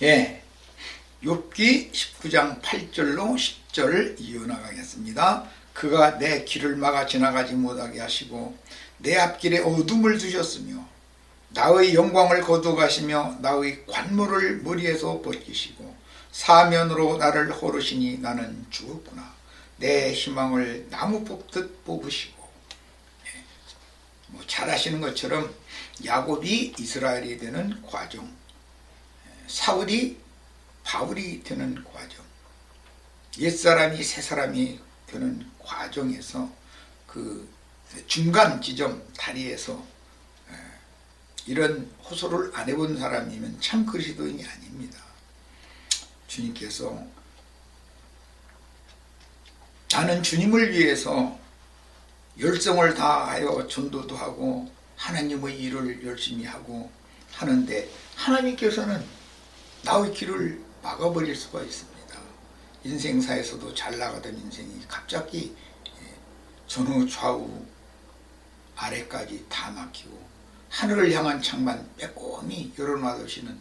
예, 욥기 19장 8절로 10절을 이어나가겠습니다. 그가 내 길을 막아 지나가지 못하게 하시고 내 앞길에 어둠을 두셨으며 나의 영광을 거두가시며 나의 관물을 머리에서 벗기시고 사면으로 나를 허르시니 나는 죽었구나. 내 희망을 나무 뽑듯 뽑으시고. 잘 아시는 것처럼 야곱이 이스라엘이 되는 과정, 사울이 바울이 되는 과정, 옛사람이 새사람이 되는 과정에서 그 중간 지점 다리에서 이런 호소를 안 해본 사람이면 참 그리스도인이 아닙니다. 주님께서 나는 주님을 위해서 열정을 다하여 전도도 하고 하나님의 일을 열심히 하고 하는데 하나님께서는 나의 길을 막아버릴 수가 있습니다. 인생사에서도 잘 나가던 인생이 갑자기 전후 좌우 아래까지 다 막히고 하늘을 향한 창만 빼꼼히 열어놔두시는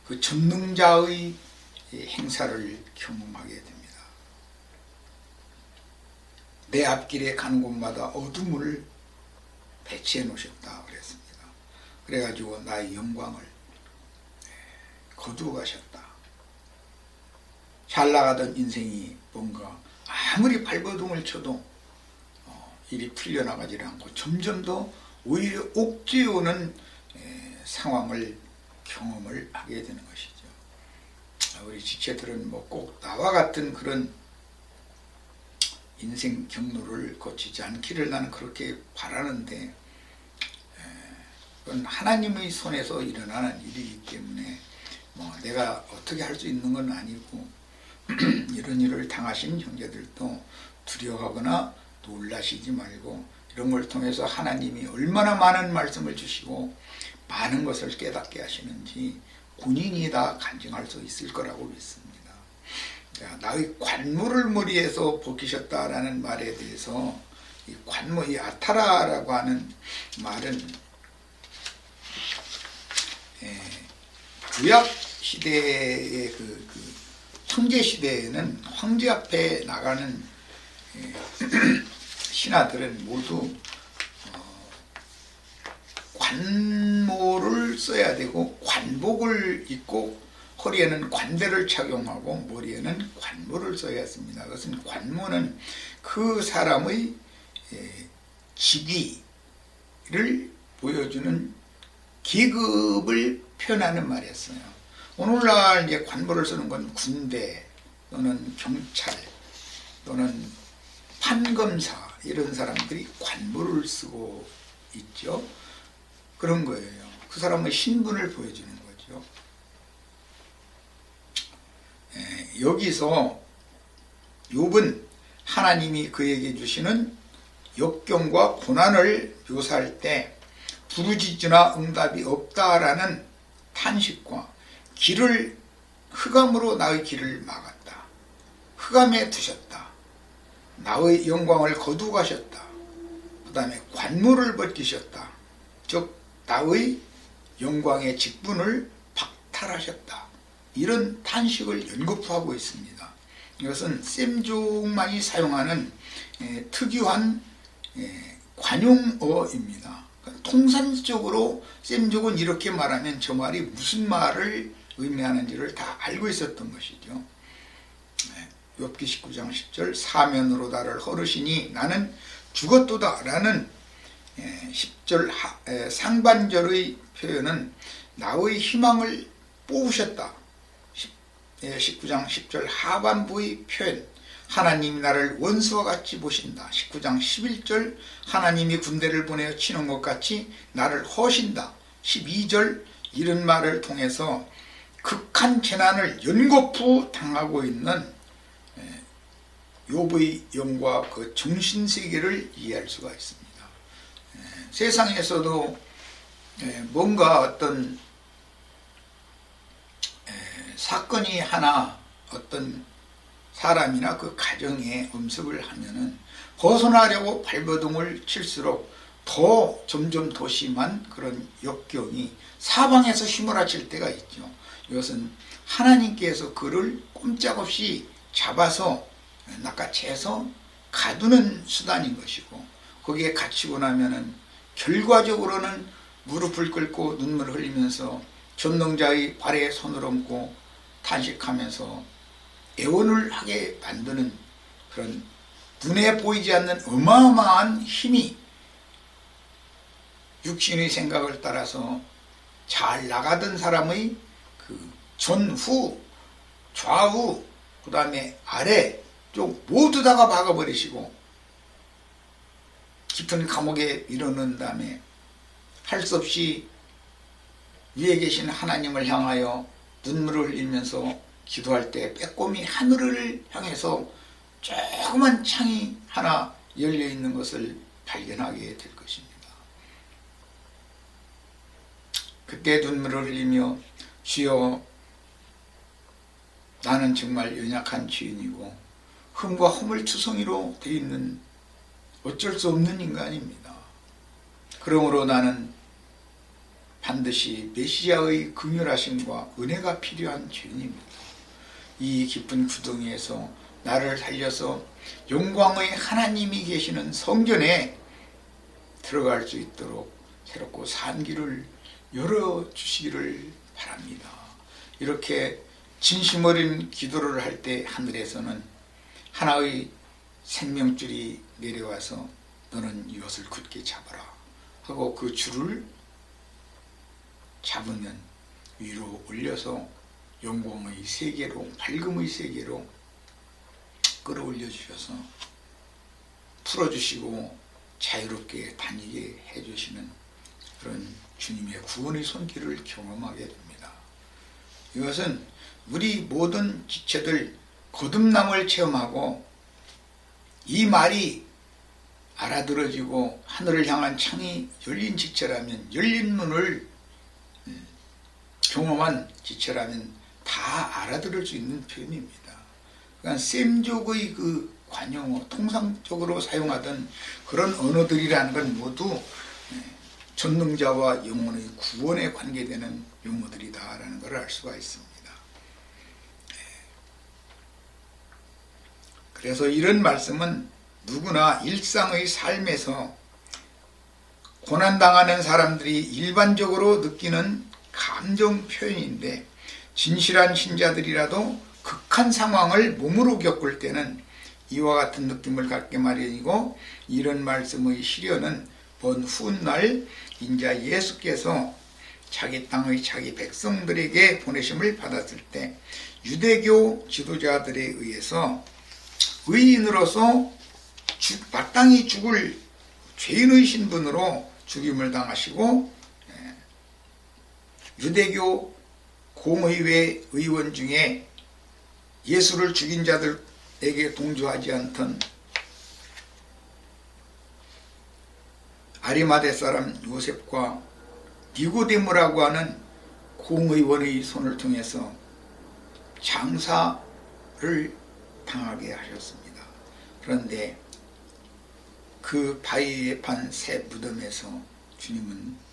그 전능자의 행사를 경험하게 됩니다. 내 앞길에 가는 곳마다 어둠을 배치해 놓으셨다 그랬습니다. 그래가지고 나의 영광을 거두어 가셨다. 잘 나가던 인생이 뭔가 아무리 발버둥을 쳐도 일이 풀려나가지 않고 점점 더 오히려 옥죄어 오는 상황을 경험을 하게 되는 것이죠. 우리 지체들은 뭐 꼭 나와 같은 그런 인생 경로를 거치지 않기를 나는 그렇게 바라는데 그건 하나님의 손에서 일어나는 일이기 때문에 뭐 내가 어떻게 할 수 있는 건 아니고 이런 일을 당하신 형제들도 두려워하거나 놀라시지 말고 이런 걸 통해서 하나님이 얼마나 많은 말씀을 주시고 많은 것을 깨닫게 하시는지 본인이 다 간증할 수 있을 거라고 믿습니다. 나의 관물을 머리에서 벗기셨다라는 말에 대해서 이 관물, 이 아타라라고 하는 말은 구약 시대의 그 황제 시대에는 황제 앞에 나가는 신하들은 모두 관모를 써야 되고 관복을 입고 허리에는 관대를 착용하고 머리에는 관모를 써야 했습니다. 그것은 관모는 그 사람의 직위를 보여주는 계급을 표현하는 말이었어요. 오늘날 이제 관모를 쓰는 건 군대 또는 경찰 또는 판검사 이런 사람들이 관모를 쓰고 있죠. 그런 거예요. 그 사람의 신분을 보여주는 거죠. 여기서 욥은 하나님이 그에게 주시는 역경과 고난을 묘사할 때 부르짖으나 응답이 없다라는 탄식과 길을 흑암으로 나의 길을 막았다. 흑암에 두셨다. 나의 영광을 거두어 가셨다. 그 다음에 관물을 벗기셨다. 즉 나의 영광의 직분을 박탈하셨다. 이런 탄식을 연거푸하고 있습니다. 이것은 셈족만이 사용하는 특유한 관용어입니다. 통상적으로 셈족은 이렇게 말하면 저 말이 무슨 말을 의미하는지를 다 알고 있었던 것이죠. 욥기 19장 10절 사면으로 나를 허르시니 나는 죽었도다 라는 10절 상반절의 표현은 나의 희망을 뽑으셨다. 19장 10절 하반부의 표현 하나님이 나를 원수와 같이 보신다. 19장 11절 하나님이 군대를 보내어 치는 것 같이 나를 허신다. 12절 이런 말을 통해서 극한 재난을 연거푸 당하고 있는 욥의 영과 그 정신세계를 이해할 수가 있습니다. 세상에서도 뭔가 어떤 사건이 하나 어떤 사람이나 그 가정에 엄습을 하면은 벗어나려고 발버둥을 칠수록 더 점점 더 심한 그런 역경이 사방에서 휘몰아칠 때가 있죠. 이것은 하나님께서 그를 꼼짝없이 잡아서 낚아채서 가두는 수단인 것이고, 거기에 갇히고 나면은 결과적으로는 무릎을 꿇고 눈물을 흘리면서 전능자의 발에 손을 얹고 탄식하면서 애원을 하게 만드는 그런 눈에 보이지 않는 어마어마한 힘이 육신의 생각을 따라서 잘 나가던 사람의 그 전후, 좌우, 그 다음에 아래 쪽 모두 다가 박아버리시고 깊은 감옥에 밀어넣은 다음에 할 수 없이 위에 계신 하나님을 향하여 눈물을 흘리면서 기도할 때 빼꼼히 하늘을 향해서 조그만 창이 하나 열려 있는 것을 발견하게 될 것입니다. 그때 눈물을 흘리며 주여, 나는 정말 연약한 죄인이고 흠과 허물투성이로 되어 있는 어쩔 수 없는 인간입니다. 그러므로 나는 반드시 메시아의 긍휼하심과 은혜가 필요한 죄인입니다. 이 깊은 구덩이에서 나를 살려서 영광의 하나님이 계시는 성전에 들어갈 수 있도록 새롭고 산 길을 열어주시기를 바랍니다. 이렇게 진심 어린 기도를 할 때 하늘에서는 하나의 생명줄이 내려와서 너는 이것을 굳게 잡아라 하고 그 줄을 잡으면 위로 올려서 영광의 세계로, 밝음의 세계로 끌어올려 주셔서 풀어주시고 자유롭게 다니게 해주시는 그런 주님의 구원의 손길을 경험하게 됩니다. 이것은 우리 모든 지체들 거듭남을 체험하고 이 말이 알아들어지고 하늘을 향한 창이 열린 지체라면, 열린 문을 경험한 지체라면 다 알아들을 수 있는 표현입니다. 그러니까 셈족의 그 관용어, 통상적으로 사용하던 그런 언어들이라는 건 모두 전능자와 영혼의 구원에 관계되는 용어들이다라는 것을 알 수가 있습니다. 그래서 이런 말씀은 누구나 일상의 삶에서 고난당하는 사람들이 일반적으로 느끼는 감정 표현인데, 진실한 신자들이라도 극한 상황을 몸으로 겪을 때는 이와 같은 느낌을 갖게 마련이고, 이런 말씀의 실현은 먼 훗날 인자 예수께서 자기 땅의 자기 백성들에게 보내심을 받았을 때 유대교 지도자들에 의해서 의인으로서 마땅히 죽을 죄인의 신분으로 죽임을 당하시고, 유대교 공의회 의원 중에 예수를 죽인 자들에게 동조하지 않던 아리마대 사람 요셉과 니고데모라고 하는 공의원의 손을 통해서 장사를 당하게 하셨습니다. 그런데 그 바위에 판 새 무덤에서 주님은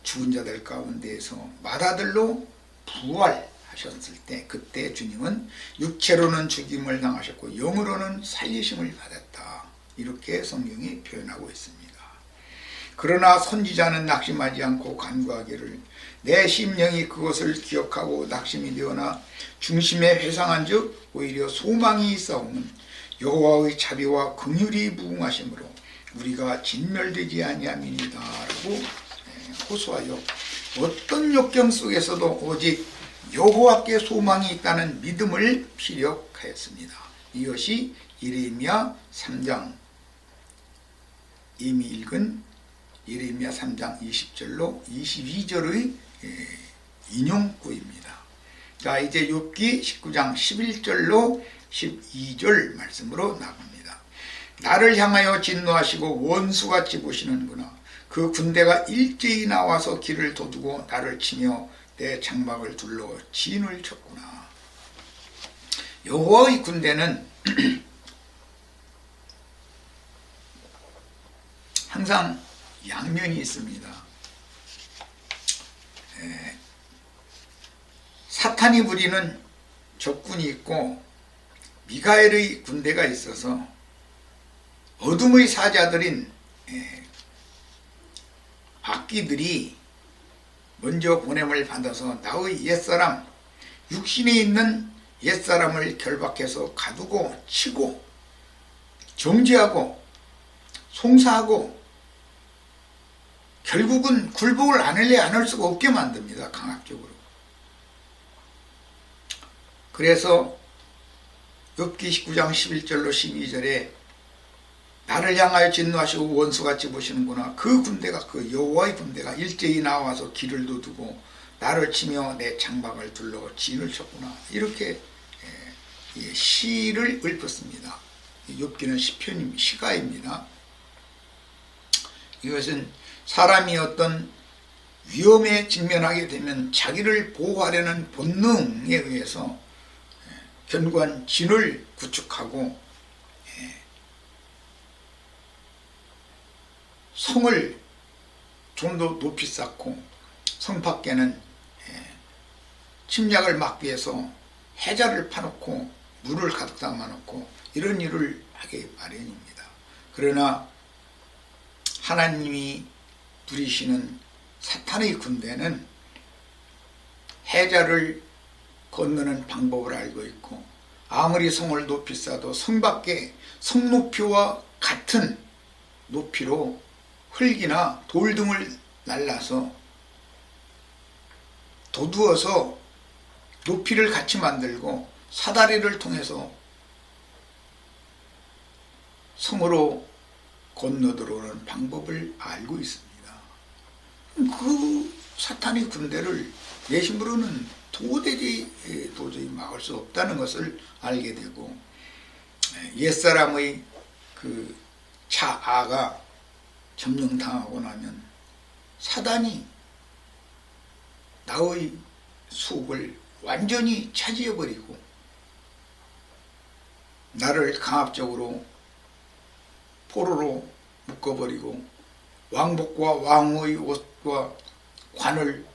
죽은 자들 가운데에서 맏아들로 부활하셨을 때, 그때 주님은 육체로는 죽임을 당하셨고 영으로는 살리심을 받았다, 이렇게 성경이 표현하고 있습니다. 그러나 선지자는 낙심하지 않고 간구하기를, 내 심령이 그것을 기억하고 낙심이 되거나 중심에 회상한 즉 오히려 소망이 있사오는 여호와의 자비와 긍휼이 무궁하심으로 우리가 진멸되지 아니함이니이다 라고 호소하여 어떤 역경 속에서도 오직 여호와께 소망이 있다는 믿음을 피력하였습니다. 이것이 예레미야 3장, 이미 읽은 예레미야 3장 20절로 22절의 인용구입니다. 자, 이제 욥기 19장 11절로 12절 말씀으로 나갑니다. 나를 향하여 진노하시고 원수같이 보시는구나. 그 군대가 일제히 나와서 길을 도두고 나를 치며 내 장막을 둘러 진을 쳤구나. 여호와의 군대는 항상 양면이 있습니다. 사탄이 부리는 적군이 있고 미가엘의 군대가 있어서 어둠의 사자들인 악귀들이 먼저 보냄을 받아서 나의 옛사람, 육신에 있는 옛사람을 결박해서 가두고 치고 정죄하고 송사하고 결국은 굴복을 안 할 수가 없게 만듭니다. 강압적으로. 그래서 욥기 19장 11절로 12절에 나를 향하여 진노하시고 원수같이 보시는구나. 그 군대가, 그 여호와의 군대가 일제히 나와서 길을 도두고 나를 치며 내 장막을 둘러 진을 쳤구나. 이렇게 시를 읊었습니다. 욥기는 시편입니다. 시가입니다. 이것은 사람이 어떤 위험에 직면하게 되면 자기를 보호하려는 본능에 의해서 견고한 진을 구축하고 성을 좀 더 높이 쌓고 성 밖에는 침략을 막기 위해서 해자를 파놓고 물을 가득 담아놓고 이런 일을 하기 마련입니다. 그러나 하나님이 부리시는 사탄의 군대는 해자를 건너는 방법을 알고 있고 아무리 성을 높이 쌓아도 성 밖에 성 높이와 같은 높이로 흙이나 돌 등을 날라서 도두어서 높이를 같이 만들고 사다리를 통해서 성으로 건너 들어오는 방법을 알고 있습니다. 그 사탄의 군대를 내 힘으로는 도저히 막을 수 없다는 것을 알게 되고 옛사람의 그 자아가 점령당하고 나면 사단이 나의 속을 완전히 차지해버리고 나를 강압적으로 포로로 묶어버리고 왕복과 왕의 옷과 관을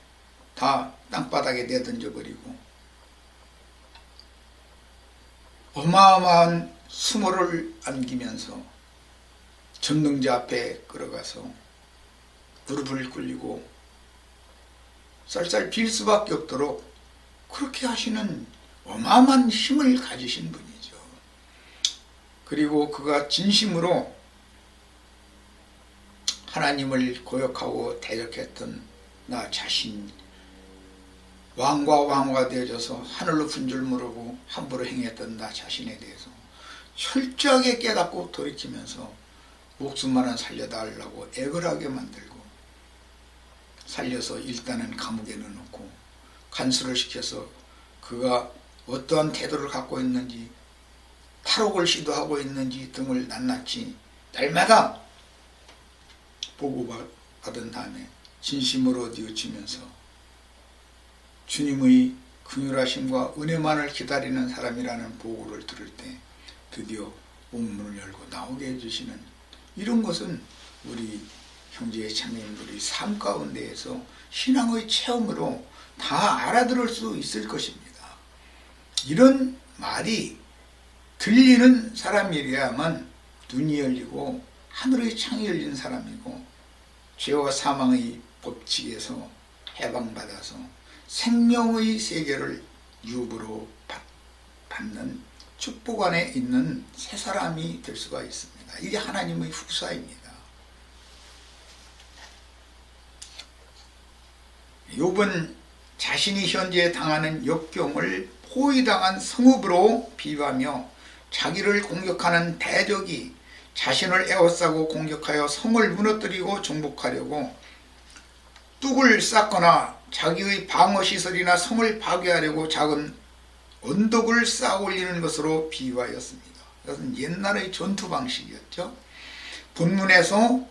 다 땅바닥에 내던져버리고 어마어마한 수모를 안기면서 전능자 앞에 끌어가서 무릎을 꿇리고 쌀쌀 빌 수밖에 없도록 그렇게 하시는 어마어마한 힘을 가지신 분이죠. 그리고 그가 진심으로 하나님을 고역하고 대적했던 나 자신, 왕과 왕후가 되어져서 하늘로 푼 줄 모르고 함부로 행했던 나 자신에 대해서 철저하게 깨닫고 돌이키면서 목숨만은 살려달라고 애걸하게 만들고 살려서 일단은 감옥에 넣어놓고 간수를 시켜서 그가 어떠한 태도를 갖고 있는지 탈옥을 시도하고 있는지 등을 낱낱이 날마다 보고받은 다음에 진심으로 뉘우치면서 주님의 긍휼하심과 은혜만을 기다리는 사람이라는 보고를 들을 때 드디어 옥문을 열고 나오게 해주시는 이런 것은 우리 형제 자매님들의 삶 가운데에서 신앙의 체험으로 다 알아들을 수 있을 것입니다. 이런 말이 들리는 사람이라야만 눈이 열리고 하늘의 창이 열린 사람이고 죄와 사망의 법칙에서 해방받아서 생명의 세계를 유업으로 받는 축복 안에 있는 새 사람이 될 수가 있습니다. 이게 하나님의 후사입니다. 욥은 자신이 현재 당하는 역경을 포위당한 성읍으로 비유하며 자기를 공격하는 대적이 자신을 에워싸고 공격하여 성을 무너뜨리고 정복하려고 뚝을 쌓거나 자기의 방어시설이나 성을 파괴하려고 작은 언덕을 쌓아 올리는 것으로 비유하였습니다. 이것은 옛날의 전투 방식이었죠. 본문에서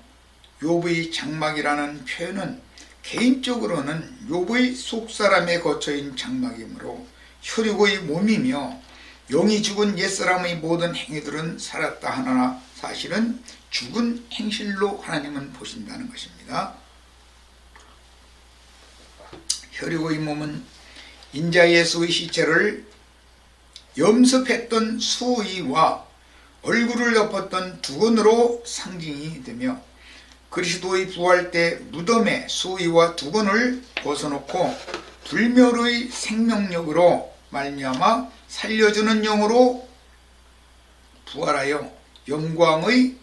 욥의 장막이라는 표현은 개인적으로는 욥의 속사람에 거처인 장막이므로 혈육의 몸이며 영이 죽은 옛사람의 모든 행위들은 살았다 하나 사실은 죽은 행실로 하나님은 보신다는 것입니다. 혈육의 몸은 인자 예수의 시체를 염습했던 수의와 얼굴을 덮었던 두건으로 상징이 되며 그리스도의 부활 때 무덤에 수의와 두건을 벗어놓고 불멸의 생명력으로 말미암아 살려주는 영으로 부활하여 영광의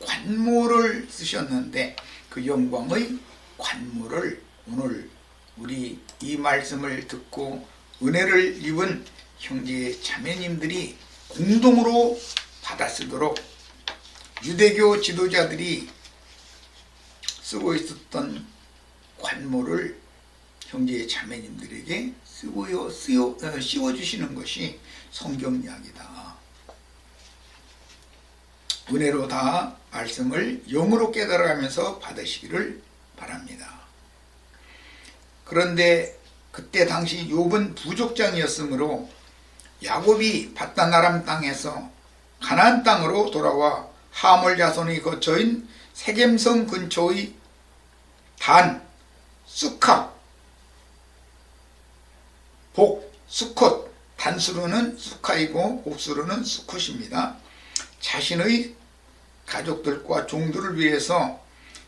관모를 쓰셨는데 그 영광의 관모를 오늘 우리 이 말씀을 듣고 은혜를 입은 형제 자매님들이 공동으로 받아 쓰도록 유대교 지도자들이 쓰고 있었던 관모를 형제 자매님들에게 씌워주시는 것이 성경 이야기다. 은혜로 다 말씀을 영으로 깨달아가면서 받으시기를 바랍니다. 그런데 그때 당시 욥은 부족장이었으므로 야곱이 바단 아람 땅에서 가나안 땅으로 돌아와 하몰 자손의 거처인 세겜성 근처의 단, 수카, 복, 수컷, 단수로는 수카이고 복수로는 수컷입니다. 자신의 가족들과 종들을 위해서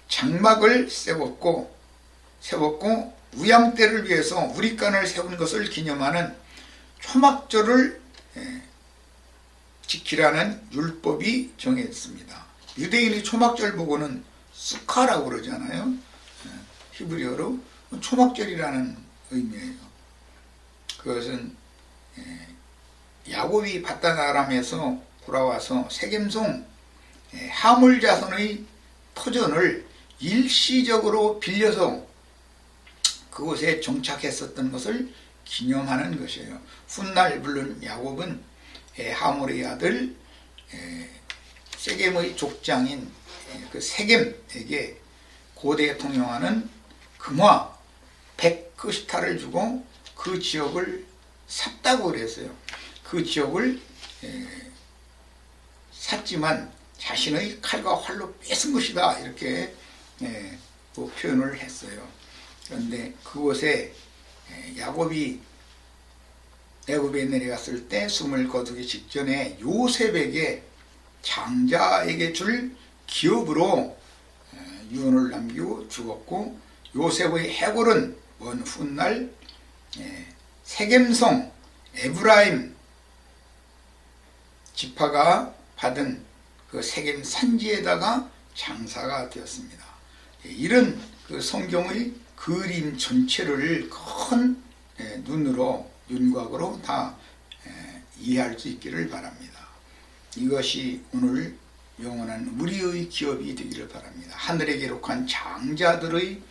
장막을 세웠고 우양떼를 위해서 우리간을 세운 것을 기념하는 초막절을 지키라는 율법이 정했습니다. 유대인이 초막절 보고는 수카라고 그러잖아요. 히브리어로 초막절이라는 의미예요. 그것은 야곱이 바단 아람에서 돌아와서 세겜성 하몰 자손의 터전을 일시적으로 빌려서 그곳에 정착했었던 것을 기념하는 것이에요. 훗날 물론 야곱은 하몰의 아들 세겜의 족장인 그 세겜에게 고대에 통용하는 금화 100크시타를 주고 그 지역을 샀다고 그랬어요. 그 지역을 샀지만 자신의 칼과 활로 뺏은 것이다 이렇게 표현을 했어요. 그런데 그곳에 야곱이 애굽에 내려갔을 때 숨을 거두기 직전에 요셉에게 장자에게 줄 기업으로 유언을 남기고 죽었고 요셉의 해골은 먼 훗날 세겜성 에브라임 지파가 받은 그 세겜 산지에다가 장사가 되었습니다. 이런 그 성경의 그림 전체를 큰 눈으로 윤곽으로 다 이해할 수 있기를 바랍니다. 이것이 오늘 영원한 우리의 기업이 되기를 바랍니다. 하늘에 기록한 장자들의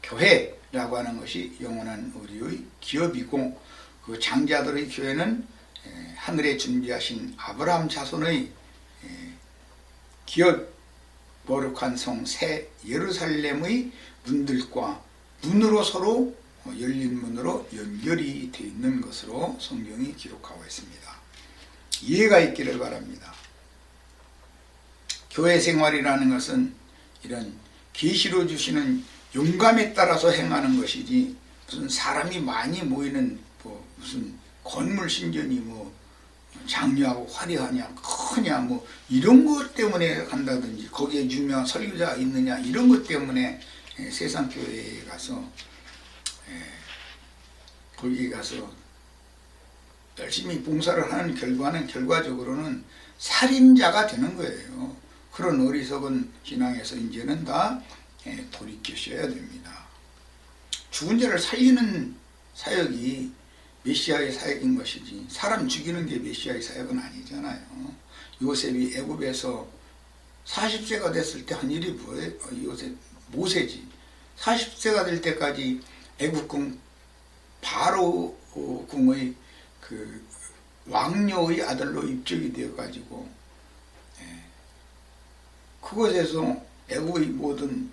교회라고 하는 것이 영원한 우리의 기업이고 그 장자들의 교회는 하늘에 준비하신 아브라함 자손의 기업 거룩한 성 새 예루살렘의 문들과 문으로 서로 열린 문으로 연결이 되어 있는 것으로 성경이 기록하고 있습니다. 이해가 있기를 바랍니다. 교회 생활이라는 것은 이런 계시로 주시는 영감에 따라서 행하는 것이지 무슨 사람이 많이 모이는 무슨 건물 신전이 장려하고 화려하냐 크냐 이런 것 때문에 간다든지 거기에 유명한 설교자가 있느냐 이런 것 때문에 세상 교회에 가서 거기 가서 열심히 봉사를 하는 결과적으로는 살인자가 되는 거예요. 그런 어리석은 신앙에서 이제는 다 돌이키셔야 됩니다. 죽은 자를 살리는 사역이 메시아의 사역인 것이지 사람 죽이는 게 메시아의 사역은 아니잖아요. 요셉이 애굽에서 40세가 됐을 때 한 일이 뭐예요? 모세지. 40세가 될 때까지 애굽궁 바로 궁의 그 왕녀의 아들로 입적이 되어 가지고 그것에서 애굽의 모든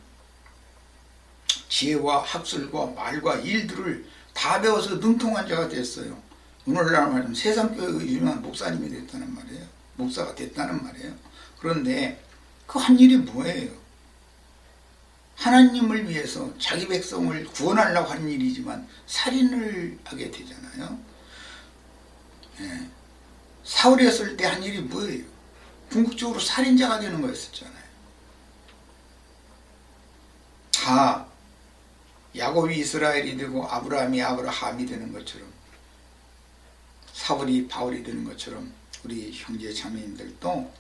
지혜와 학술과 말과 일들을 다 배워서 능통한 자가 됐어요. 오늘날 말하면 세상교회의 유명한 목사님이 됐다는 말이에요. 목사가 됐다는 말이에요. 그런데 그 한 일이 뭐예요? 하나님을 위해서 자기 백성을 구원하려고 하는 일이지만 살인을 하게 되잖아요. 예. 사울이 했을 때 한 일이 뭐예요? 궁극적으로 살인자가 되는 거였었잖아요. 다 야곱이 이스라엘이 되고 아브라함이 아브라함이 되는 것처럼, 사울이 바울이 되는 것처럼 우리 형제 자매님들도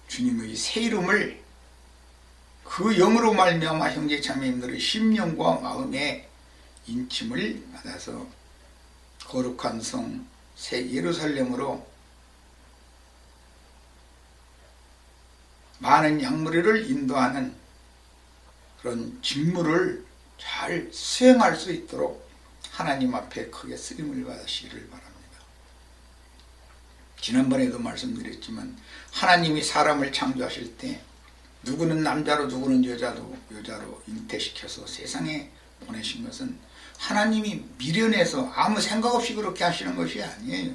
주님의 새 이름을 그 영으로 말미암아 형제 자매님들의 심령과 마음에 인침을 받아서 거룩한 성 새 예루살렘으로 많은 양무리를 인도하는 그런 직무를 잘 수행할 수 있도록 하나님 앞에 크게 쓰임을 받으시기를 바랍니다. 지난번에도 말씀드렸지만 하나님이 사람을 창조하실 때 누구는 남자로 누구는 여자로 잉태시켜서 세상에 보내신 것은 하나님이 미련해서 아무 생각 없이 그렇게 하시는 것이 아니에요.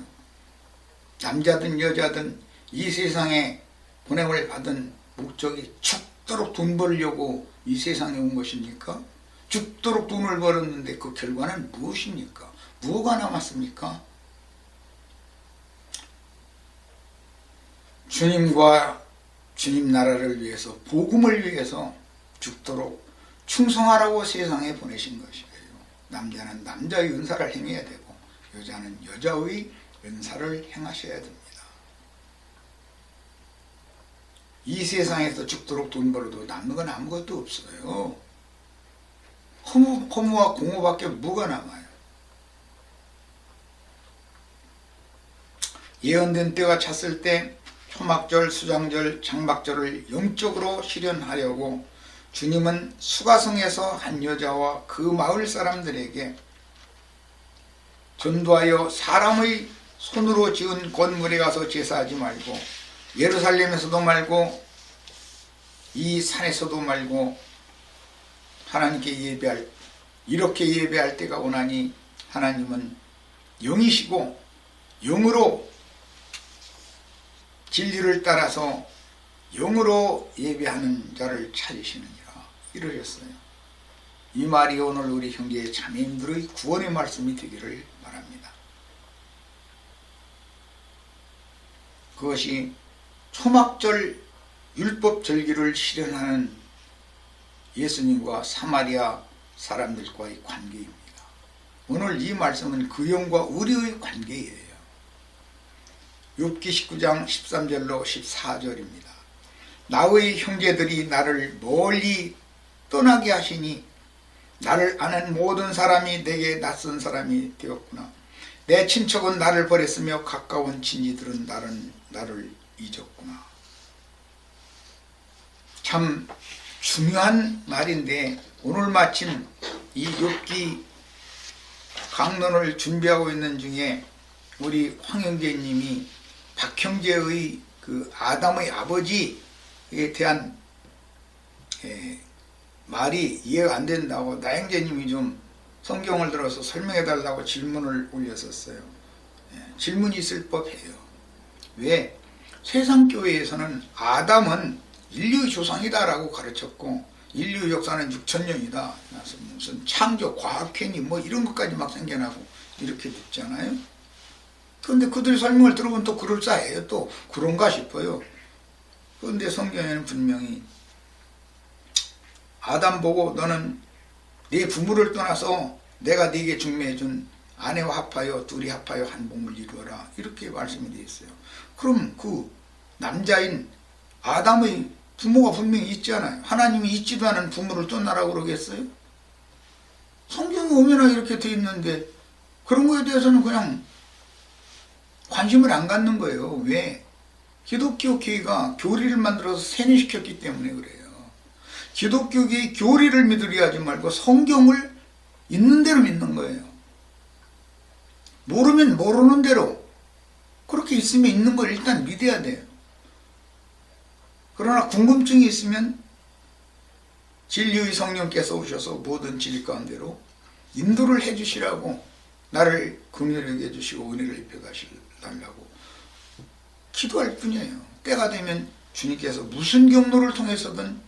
남자든 여자든 이 세상에 보냄을 받은 목적이 죽도록 돈 벌려고 이 세상에 온 것입니까? 죽도록 돈을 벌었는데 그 결과는 무엇입니까? 무엇가 남았습니까? 주님과 주님 나라를 위해서, 복음을 위해서 죽도록 충성하라고 세상에 보내신 것이에요. 남자는 남자의 은사를 행해야 되고 여자는 여자의 은사를 행하셔야 됩니다. 이 세상에서 죽도록 돈 벌어도 남는 건 아무것도 없어요. 허무와 공허밖에 뭐가 남아요. 예언된 때가 찼을 때 초막절, 수장절, 장막절을 영적으로 실현하려고 주님은 수가성에서 한 여자와 그 마을 사람들에게 전도하여 사람의 손으로 지은 건물에 가서 제사하지 말고, 예루살렘에서도 말고 이 산에서도 말고 하나님께 이렇게 예배할 때가 오나니 하나님은 영이시고 영으로 진리를 따라서 영으로 예배하는 자를 찾으시느니라 이러셨어요. 이 말이 오늘 우리 형제 자매님들의 구원의 말씀이 되기를 바랍니다. 그것이 초막절 율법 절기를 실현하는 예수님과 사마리아 사람들과의 관계입니다. 오늘 이 말씀은 그 영과 우리의 관계예요. 욥기 19장 13절로 14절입니다. 나의 형제들이 나를 멀리 떠나게 하시니 나를 아는 모든 사람이 내게 낯선 사람이 되었구나. 내 친척은 나를 버렸으며 가까운 친지들은 나를 잊었구나. 참 중요한 말인데 오늘 마침 이 욥기 강론을 준비하고 있는 중에 우리 황형제님이 박형제의 그 아담의 아버지에 대한 말이 이해가 안 된다고 나형제님이 좀 성경을 들어서 설명해 달라고 질문을 올렸었어요. 질문이 있을 법해요. 왜? 세상교회에서는 아담은 인류의 조상이다라고 가르쳤고 인류 역사는 6,000년이다. 무슨 창조, 과학행위 뭐 이런 것까지 막 생겨나고 이렇게 묻잖아요. 그런데 그들 설명을 들어보면 또 그럴싸해요. 또 그런가 싶어요. 그런데 성경에는 분명히 아담 보고 너는 네 부모를 떠나서 내가 네게 중매해준 아내와 합하여 둘이 합하여 한 몸을 이루어라 이렇게 말씀이 되어 있어요. 그럼 그 남자인 아담의 부모가 분명히 있잖아요. 하나님이 있지도 않은 부모를 떠나라고 그러겠어요? 성경에 오면은 이렇게 되어 있는데 그런 거에 대해서는 그냥 관심을 안 갖는 거예요. 왜? 기독교 교회가 교리를 만들어서 세뇌시켰기 때문에 그래요. 기독교계의 교리를 믿으려 하지 말고 성경을 있는 대로 믿는 거예요. 모르면 모르는 대로 그렇게 있으면 있는 걸 일단 믿어야 돼요. 그러나 궁금증이 있으면 진리의 성령께서 오셔서 모든 진리 가운데로 인도를 해주시라고 나를 긍휼하게 해주시고 은혜를 입혀달라고 기도할 뿐이에요. 때가 되면 주님께서 무슨 경로를 통해서든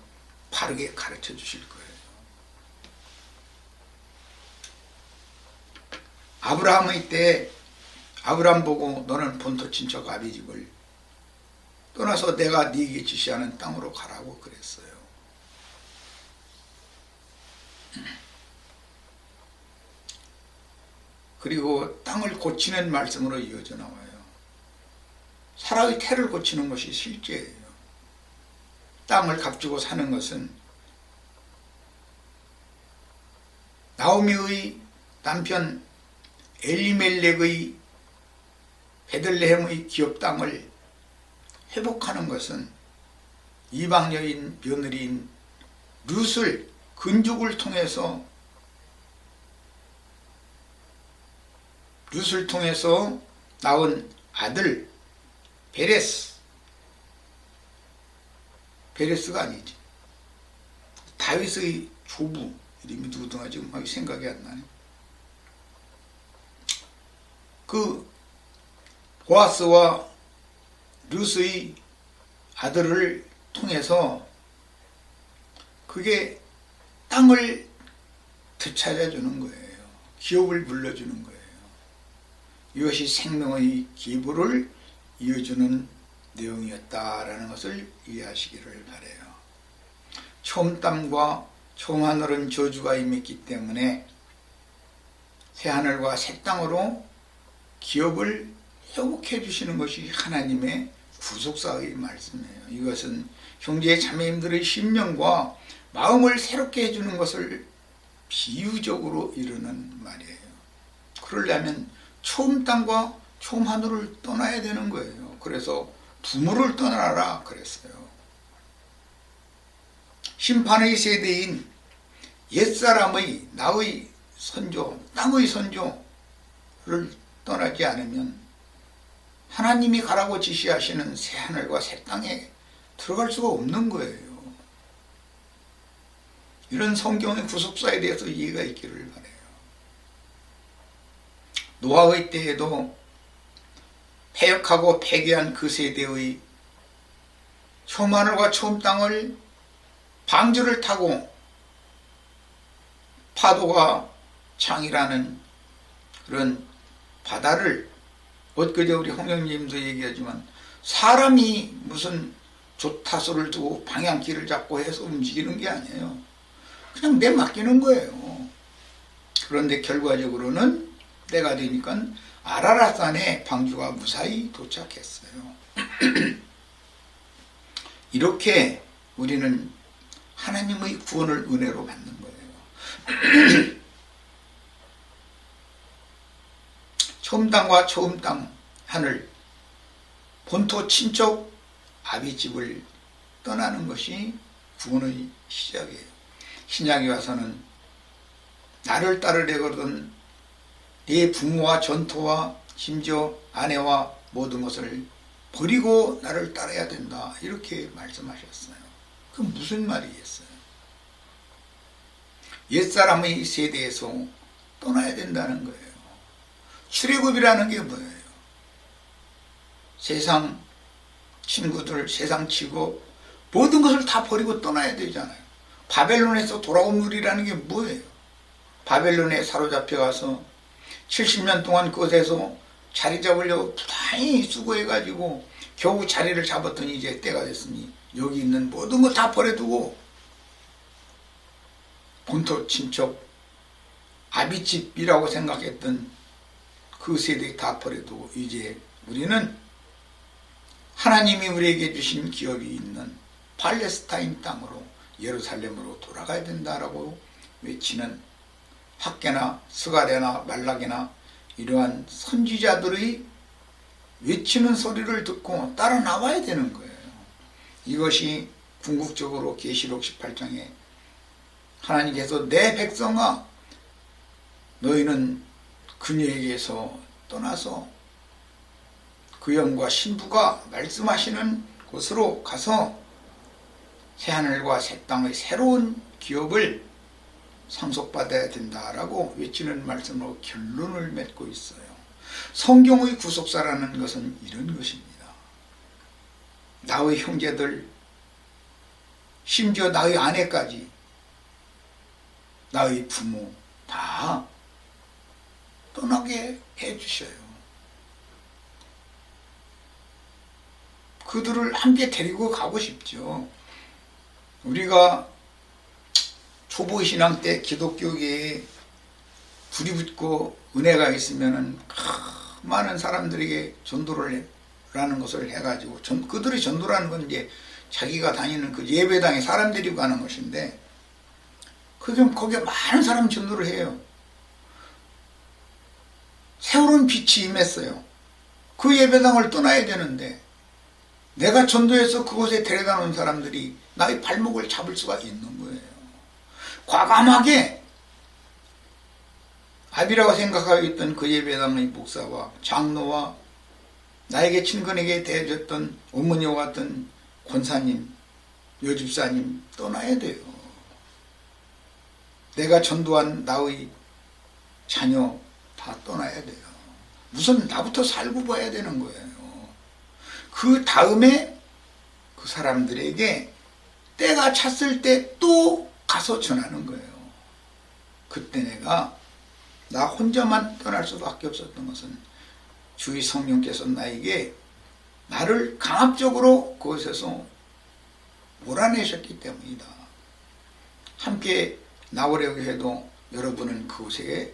바르게 가르쳐 주실 거예요. 아브라함의 때 아브라함 보고 너는 본토 친척 아비 집을 떠나서 내가 네게 지시하는 땅으로 가라고 그랬어요. 그리고 땅을 고치는 말씀으로 이어져 나와요. 사라의 태를 고치는 것이 실제예요. 땅을 값주고 사는 것은 나오미의 남편 엘리멜렉의 베들레헴의 기업 땅을 회복하는 것은 이방 여인 며느리인 룻을 근족을 통해서 낳은 아들 베레스가 아니지, 다윗의 조부 이름이 누구든가 지금 생각이 안 나네. 그 보아스와 룻의 아들을 통해서 그게 땅을 되찾아주는 거예요. 기업을 물려주는 거예요. 이것이 생명의 기부를 이어주는 내용이었다라는 것을 이해하시기를 바라요. 처음 땅과 처음 하늘은 저주가 임했기 때문에 새 하늘과 새 땅으로 기업을 회복해 주시는 것이 하나님의 구속사의 말씀이에요. 이것은 형제 자매님들의 심령과 마음을 새롭게 해주는 것을 비유적으로 이루는 말이에요. 그러려면 처음 땅과 처음 하늘을 떠나야 되는 거예요. 그래서 부모를 떠나라 그랬어요. 심판의 세대인 옛사람의 나의 선조, 땅의 선조를 떠나지 않으면 하나님이 가라고 지시하시는 새 하늘과 새 땅에 들어갈 수가 없는 거예요. 이런 성경의 구속사에 대해서 이해가 있기를 바라요. 노아의 때에도 패역하고 패괴한 그 세대의 처음 하늘과 처음 땅을 방주를 타고 파도가 창이라는 그런 바다를, 엊그제 우리 홍영님도 얘기하지만 사람이 무슨 조타소를 두고 방향키를 잡고 해서 움직이는 게 아니에요. 그냥 내 맡기는 거예요. 그런데 결과적으로는 때가 되니까 아라랏산에 방주가 무사히 도착했어요. 이렇게 우리는 하나님의 구원을 은혜로 받는 거예요. 처음 땅과 처음 땅 하늘, 본토 친척 아비집을 떠나는 것이 구원의 시작이에요. 신약에 와서는 나를 따르려거든 네 부모와 전토와 심지어 아내와 모든 것을 버리고 나를 따라야 된다, 이렇게 말씀하셨어요. 그건 무슨 말이겠어요? 옛사람의 세대에서 떠나야 된다는 거예요. 출애굽이라는 게 뭐예요? 세상 친구들, 세상 치고 모든 것을 다 버리고 떠나야 되잖아요. 바벨론에서 돌아온 우리라는 게 뭐예요? 바벨론에 사로잡혀가서 70년 동안 그곳에서 자리 잡으려고 부단히 수고해가지고 겨우 자리를 잡았더니 이제 때가 됐으니 여기 있는 모든 거 다 버려두고 본토 친척 아비집이라고 생각했던 그 세대 다 버려두고 이제 우리는 하나님이 우리에게 주신 기업이 있는 팔레스타인 땅으로, 예루살렘으로 돌아가야 된다라고 외치는 학개나 스가랴나 말라기나 이러한 선지자들의 외치는 소리를 듣고 따라 나와야 되는 거예요. 이것이 궁극적으로 계시록 18장에 하나님께서 내 백성아 너희는 그녀에게서 떠나서 그 영과 신부가 말씀하시는 곳으로 가서 새하늘과 새 땅의 새로운 기업을 상속받아야 된다라고 외치는 말씀으로 결론을 맺고 있어요. 성경의 구속사라는 것은 이런 것입니다. 나의 형제들, 심지어 나의 아내까지, 나의 부모 다 떠나게 해주셔요. 그들을 함께 데리고 가고 싶죠. 우리가 초보신앙 때 기독교계에 불이 붙고 은혜가 있으면은 많은 사람들에게 전도를 라는 것을 해가지고, 그들의 전도라는 건 이제 자기가 다니는 그 예배당에 사람 데리고 가는 것인데, 거기에 많은 사람 전도를 해요. 새로운 빛이 임했어요. 그 예배당을 떠나야 되는데, 내가 전도해서 그곳에 데려다 놓은 사람들이 나의 발목을 잡을 수가 있는 거예요. 과감하게 압이라고 생각하고 있던 그 예배당의 목사와 장로와 나에게 친근하게 대해줬던 어머니와 같은 권사님, 여집사님 떠나야 돼요. 내가 전도한 나의 자녀 다 떠나야 돼요. 우선 나부터 살고 봐야 되는 거예요. 그 다음에 그 사람들에게 때가 찼을 때 또 가서 전하는 거예요. 그때 나 혼자만 떠날 수밖에 없었던 것은 주의 성령께서 나를 강압적으로 그곳에서 몰아내셨기 때문이다. 함께 나오려고 해도 여러분은 그곳에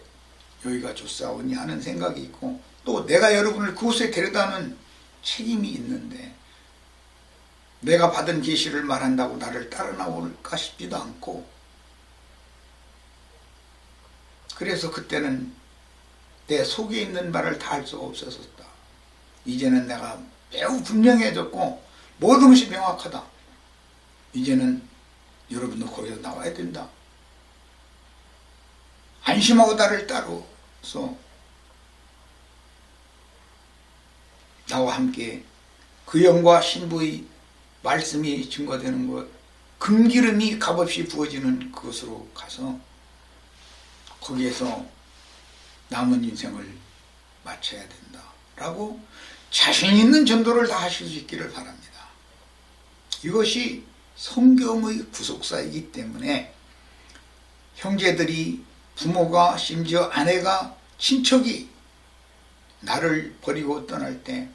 여기가 좋사오니 하는 생각이 있고, 또 내가 여러분을 그곳에 데려다는 책임이 있는데, 내가 받은 계시를 말한다고 나를 따라 나올까 싶지도 않고, 그래서 그때는 내 속에 있는 말을 다 할 수가 없었다. 이제는 내가 매우 분명해졌고 모든 것이 명확하다. 이제는 여러분도 거기서 나와야 된다. 안심하고 나를 따라서 나와 함께 그 영과 신부의 말씀이 증거되는 것, 금기름이 값없이 부어지는 그것으로 가서 거기에서 남은 인생을 마쳐야 된다 라고 자신 있는 전도를 다 하실 수 있기를 바랍니다. 이것이 성경의 구속사이기 때문에 형제들이, 부모가, 심지어 아내가, 친척이 나를 버리고 떠날 때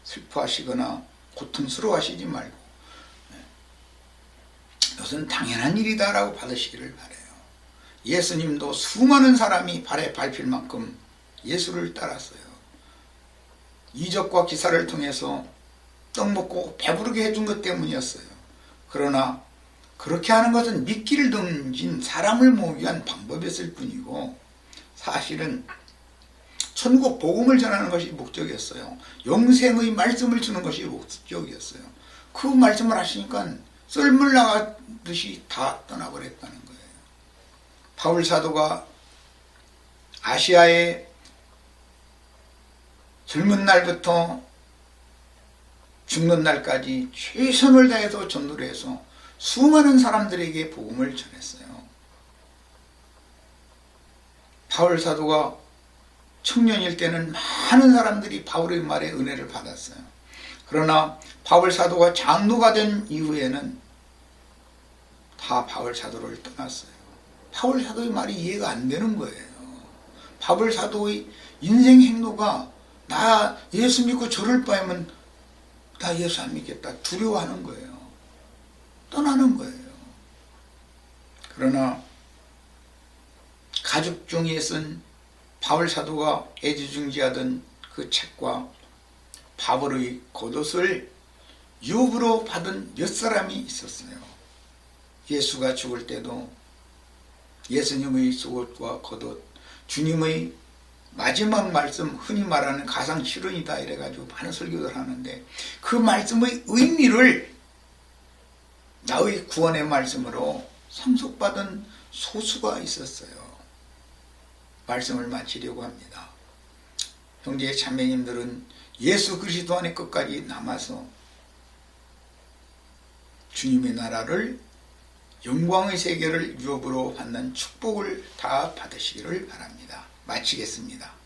슬퍼하시거나 고통스러워하시지 말고, 이것은 당연한 일이다 라고 받으시기를 바라요. 예수님도 수많은 사람이 발에 밟힐 만큼 예수를 따랐어요. 이적과 기사를 통해서 떡 먹고 배부르게 해준 것 때문이었어요. 그러나 그렇게 하는 것은 미끼를 던진 사람을 모으기 위한 방법이었을 뿐이고, 사실은 천국 복음을 전하는 것이 목적이었어요. 영생의 말씀을 주는 것이 목적이었어요. 그 말씀을 하시니까 썰물 나가듯이 다 떠나버렸다는 거예요. 바울 사도가 아시아에 젊은 날부터 죽는 날까지 최선을 다해서 전도를 해서 수많은 사람들에게 복음을 전했어요. 바울 사도가 청년일 때는 많은 사람들이 바울의 말에 은혜를 받았어요. 그러나 바울 사도가 장로가 된 이후에는 다 바울 사도를 떠났어요. 바울 사도의 말이 이해가 안 되는 거예요. 바울 사도의 인생 행로가 나 예수 믿고 저럴 바에는 나 예수 안 믿겠다 두려워하는 거예요. 떠나는 거예요. 그러나 가죽 종이에 쓴 바울 사도가 애지중지하던 그 책과 바울의 겉옷을 유업으로 받은 몇 사람이 있었어요. 예수가 죽을 때도 예수님의 속옷과 겉옷, 주님의 마지막 말씀, 흔히 말하는 가상실현이다 이래가지고 많은 설교를 하는데, 그 말씀의 의미를 나의 구원의 말씀으로 상속받은 소수가 있었어요. 말씀을 마치려고 합니다. 형제 자매님들은 예수 그리스도 안에 끝까지 남아서 주님의 나라를, 영광의 세계를 유업으로 받는 축복을 다 받으시기를 바랍니다. 마치겠습니다.